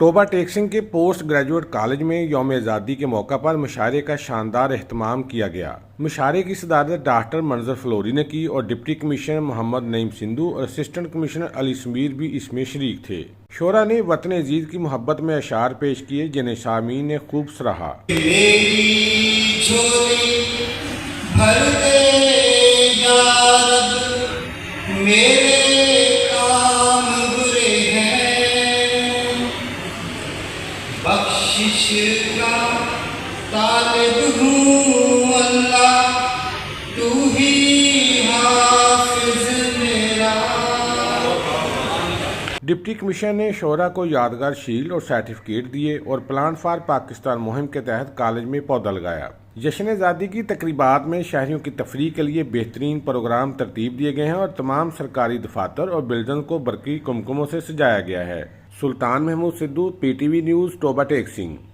Toba Tek Singh के post graduate college में यौम आज़ादी के मौका पर मुशायरे का शानदार अहतमाम किया गया। मुशायरे की सदारत डॉक्टर मंजर फ्लोरी ने की और डिप्टी कमिश्नर मोहम्मद नईम सिंधु और असिस्टेंट कमिश्नर अली समीर भी इसमें शरीक थे। शोरा ने वतन अजीज की मोहब्बत में अशार पेश किए जिन्हें सामीन ने खूब सराहा। मेरी झोली भर दे या रब, मेरे काम बुरे हैं, बख्शिश का तालिब हूँ अल्लाह, तू ही हाफिज मेरा। डिप्टी कमिश्नर ने शोरा को यादगार शील्ड और सर्टिफिकेट दिए और प्लान फॉर पाकिस्तान मुहिम के तहत कॉलेज में पौधा लगाया। जश्न आज़ादी की तकरीबात में शहरियों की तफरीह के लिए बेहतरीन प्रोग्राम तरतीब दिए गए हैं और तमाम सरकारी दफातर और बिल्डिंग को बरकी कुमकुमों से सजाया गया है। Sultan Mahmood Sidhu, PTV news, Toba Tek Singh.